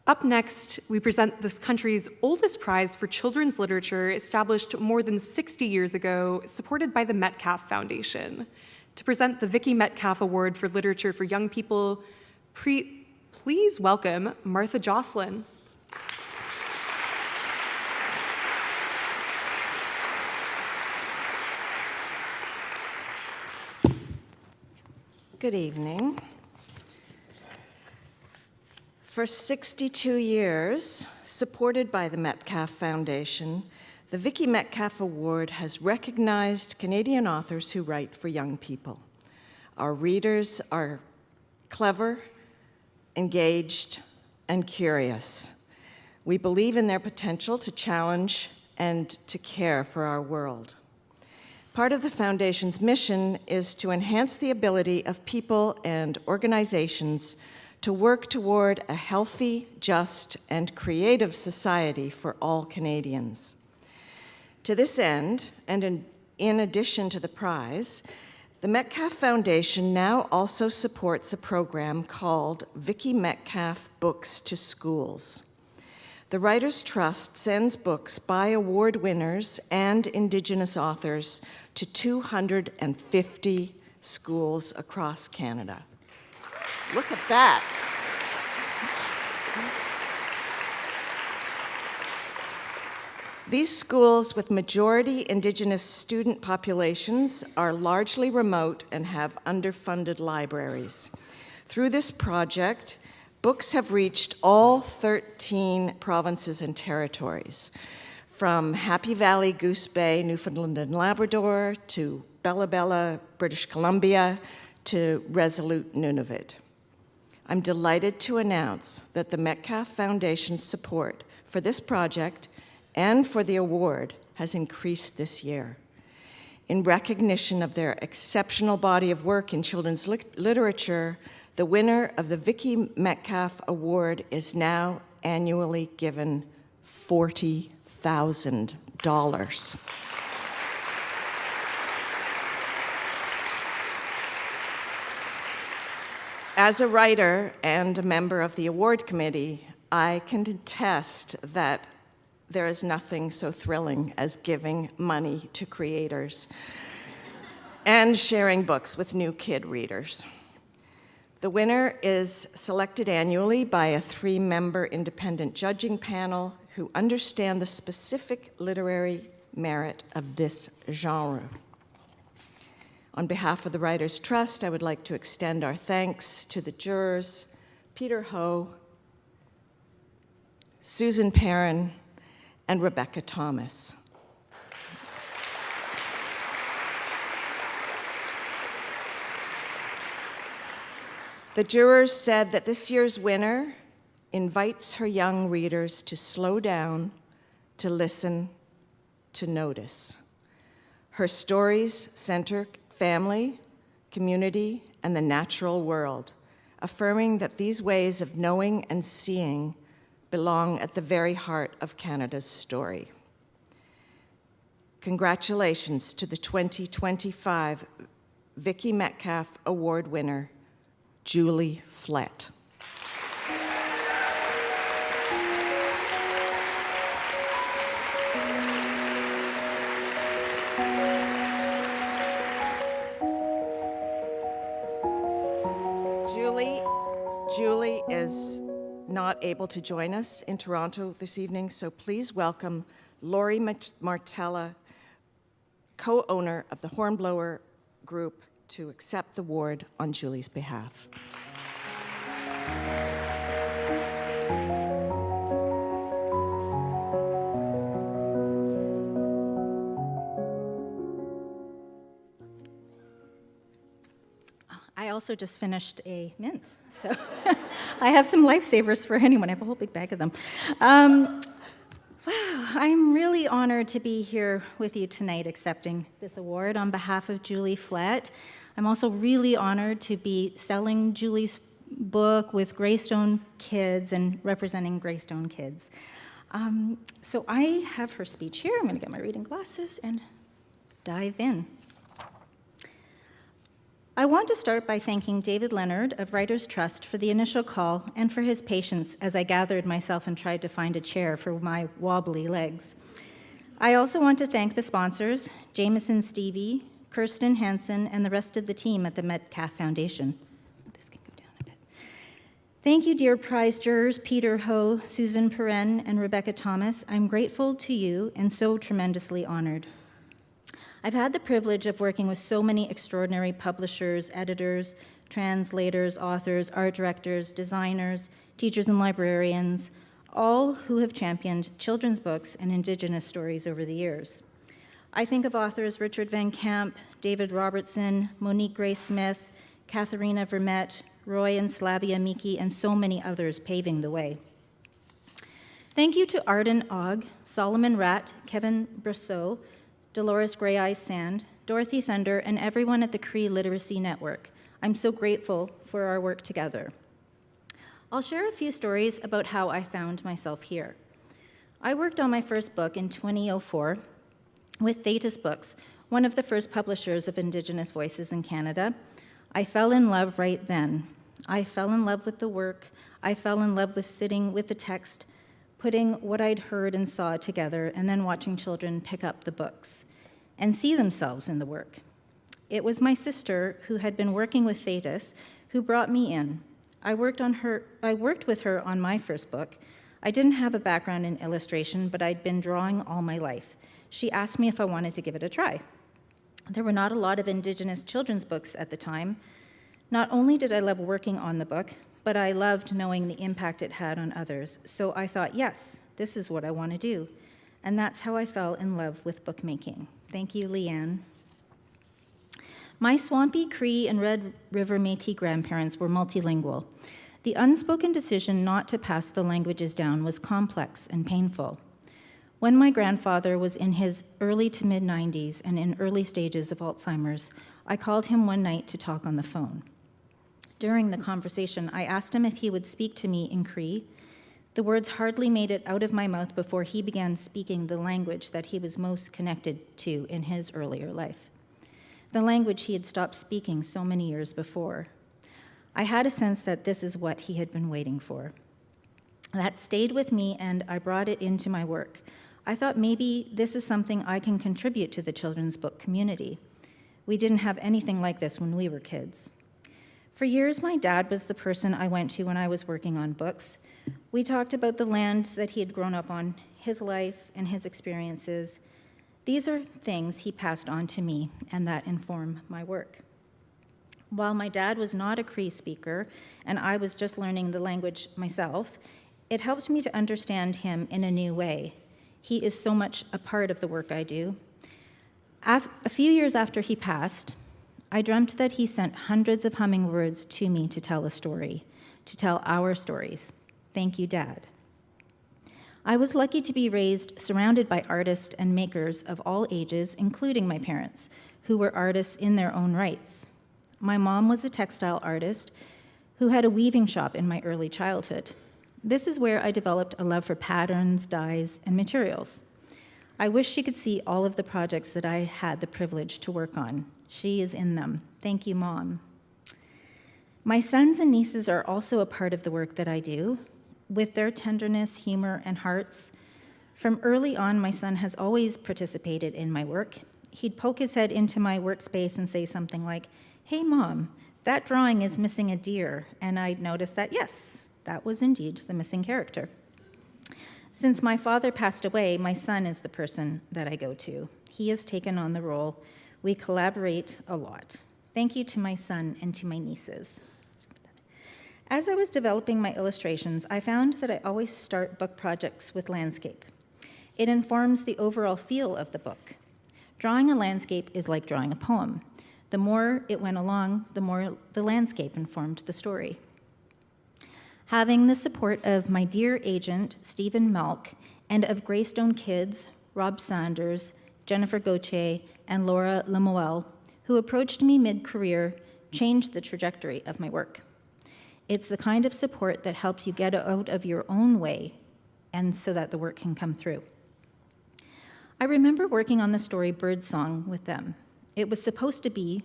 Up next, we present this country's oldest prize for children's literature, established more than 60 years ago, supported by the Metcalf Foundation. To present the Vicki Metcalf Award for Literature for Young People, please welcome Martha Jocelyn. Good evening. For 62 years, supported by the Metcalf Foundation, the Vicki Metcalf Award has recognized Canadian authors who write for young people. Our readers are clever, engaged, and curious. We believe in their potential to challenge and to care for our world. Part of the Foundation's mission is to enhance the ability of people and organizations to work toward a healthy, just, and creative society for all Canadians. To this end, and in addition to the prize, the Metcalf Foundation now also supports a program called Vicki Metcalf Books to Schools. The Writers' Trust sends books by award winners and Indigenous authors to 250 schools across Canada. Look at that. These schools with majority Indigenous student populations are largely remote and have underfunded libraries. Through this project, books have reached all 13 provinces and territories, from Happy Valley, Goose Bay, Newfoundland and Labrador, to Bella Bella, British Columbia, to Resolute, Nunavut. I'm delighted to announce that the Metcalf Foundation's support for this project and for the award has increased this year. In recognition of their exceptional body of work in children's literature, the winner of the Vicki Metcalf Award is now annually given $40,000. As a writer and a member of the award committee, I can attest that there is nothing so thrilling as giving money to creators and sharing books with new kid readers. The winner is selected annually by a 3-member independent judging panel who understand the specific literary merit of this genre. On behalf of the Writers' Trust, I would like to extend our thanks to the jurors, Peter Ho, Susan Perrin, and Rebecca Thomas. The jurors said that this year's winner invites her young readers to slow down, to listen, to notice. Her stories center family, community, and the natural world, affirming that these ways of knowing and seeing belong at the very heart of Canada's story. Congratulations to the 2025 Vicki Metcalf Award winner, Julie Flett. Julie is not able to join us in Toronto this evening, so please welcome Laurie Martella, co-owner of the Hornblower Group, to accept the award on Julie's behalf. I also just finished a mint, so I have some lifesavers for anyone. I have a whole big bag of them. Wow, I'm really honored to be here with you tonight accepting this award on behalf of Julie Flett. I'm also really honored to be selling Julie's book with Greystone kids and representing Greystone kids. So I have her speech here. I'm going to get my reading glasses and dive in. I want to start by thanking David Leonard of Writers Trust for the initial call and for his patience as I gathered myself and tried to find a chair for my wobbly legs. I also want to thank the sponsors, Jameson Stevie, Kirsten Hansen, and the rest of the team at the Metcalf Foundation. This can go down a bit. Thank you, dear prize jurors, Peter Ho, Susan Perrin, and Rebecca Thomas. I'm grateful to you and so tremendously honored. I've had the privilege of working with so many extraordinary publishers, editors, translators, authors, art directors, designers, teachers and librarians, all who have championed children's books and Indigenous stories over the years. I think of authors Richard Van Camp, David Robertson, Monique Gray Smith, Katharina Vermette, Roy and Slavia Miki, and so many others paving the way. Thank you to Arden Ogg, Solomon Ratt, Kevin Brosseau, Dolores Gray Eyes Sand, Dorothy Thunder, and everyone at the Cree Literacy Network. I'm so grateful for our work together. I'll share a few stories about how I found myself here. I worked on my first book in 2004 with Thetis Books, one of the first publishers of Indigenous voices in Canada. I fell in love right then. I fell in love with the work. I fell in love with sitting with the text, putting what I'd heard and saw together, and then watching children pick up the books and see themselves in the work. It was my sister, who had been working with Thetis, who brought me in. I worked with her on my first book. I didn't have a background in illustration, but I'd been drawing all my life. She asked me if I wanted to give it a try. There were not a lot of Indigenous children's books at the time. Not only did I love working on the book, but I loved knowing the impact it had on others. So I thought, yes, this is what I want to do. And that's how I fell in love with bookmaking. Thank you, Leanne. My Swampy, Cree, and Red River Métis grandparents were multilingual. The unspoken decision not to pass the languages down was complex and painful. When my grandfather was in his early to mid-90s and in early stages of Alzheimer's, I called him one night to talk on the phone. During the conversation, I asked him if he would speak to me in Cree. The words hardly made it out of my mouth before he began speaking the language that he was most connected to in his earlier life, the language he had stopped speaking so many years before. I had a sense that this is what he had been waiting for. That stayed with me, and I brought it into my work. I thought maybe this is something I can contribute to the children's book community. We didn't have anything like this when we were kids. For years, my dad was the person I went to when I was working on books. We talked about the land that he had grown up on, his life and his experiences. These are things he passed on to me, and that inform my work. While my dad was not a Cree speaker, and I was just learning the language myself, it helped me to understand him in a new way. He is so much a part of the work I do. A few years after he passed, I dreamt that he sent hundreds of hummingbirds to me to tell a story, to tell our stories. Thank you, Dad. I was lucky to be raised surrounded by artists and makers of all ages, including my parents, who were artists in their own rights. My mom was a textile artist who had a weaving shop in my early childhood. This is where I developed a love for patterns, dyes, and materials. I wish she could see all of the projects that I had the privilege to work on. She is in them. Thank you, Mom. My sons and nieces are also a part of the work that I do. With their tenderness, humor, and hearts, from early on, my son has always participated in my work. He'd poke his head into my workspace and say something like, "Hey, Mom, that drawing is missing a deer," and I'd notice that, yes, that was indeed the missing character. Since my father passed away, my son is the person that I go to. He has taken on the role. We collaborate a lot. Thank you to my son and to my nieces. As I was developing my illustrations, I found that I always start book projects with landscape. It informs the overall feel of the book. Drawing a landscape is like drawing a poem. The more it went along, the more the landscape informed the story. Having the support of my dear agent, Stephen Malk, and of Greystone Kids, Rob Sanders, Jennifer Gauthier, and Laura Lemuel, who approached me mid-career, changed the trajectory of my work. It's the kind of support that helps you get out of your own way, and so that the work can come through. I remember working on the story Birdsong with them. It was supposed to be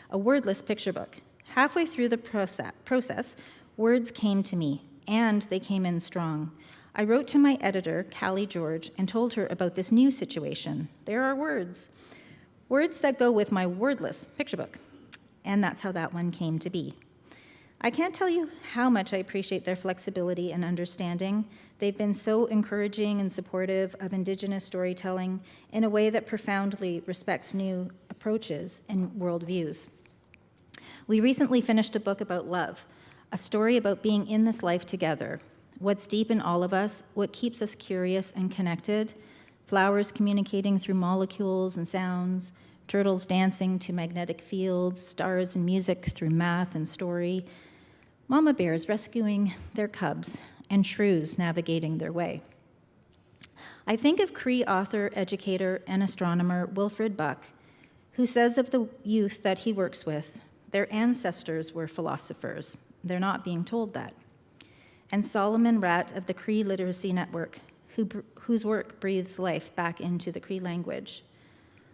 a wordless picture book. Halfway through the process, words came to me, and they came in strong. I wrote to my editor, Callie George, and told her about this new situation. There are words that go with my wordless picture book. And that's how that one came to be. I can't tell you how much I appreciate their flexibility and understanding. They've been so encouraging and supportive of Indigenous storytelling in a way that profoundly respects new approaches and worldviews. We recently finished a book about love, a story about being in this life together, what's deep in all of us, what keeps us curious and connected, flowers communicating through molecules and sounds, turtles dancing to magnetic fields, stars and music through math and story, mama bears rescuing their cubs, and shrews navigating their way. I think of Cree author, educator, and astronomer Wilfred Buck, who says of the youth that he works with, their ancestors were philosophers. They're not being told that. And Solomon Ratt of the Cree Literacy Network, whose work breathes life back into the Cree language.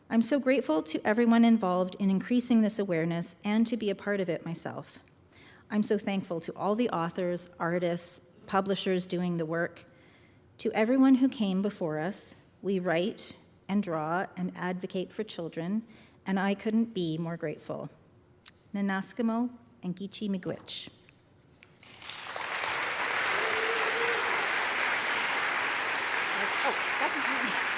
I'm so grateful to everyone involved in increasing this awareness and to be a part of it myself. I'm so thankful to all the authors, artists, publishers doing the work. To everyone who came before us, we write and draw and advocate for children, and I couldn't be more grateful. Nanaskimo and Gichi Miigwech. Oh, that's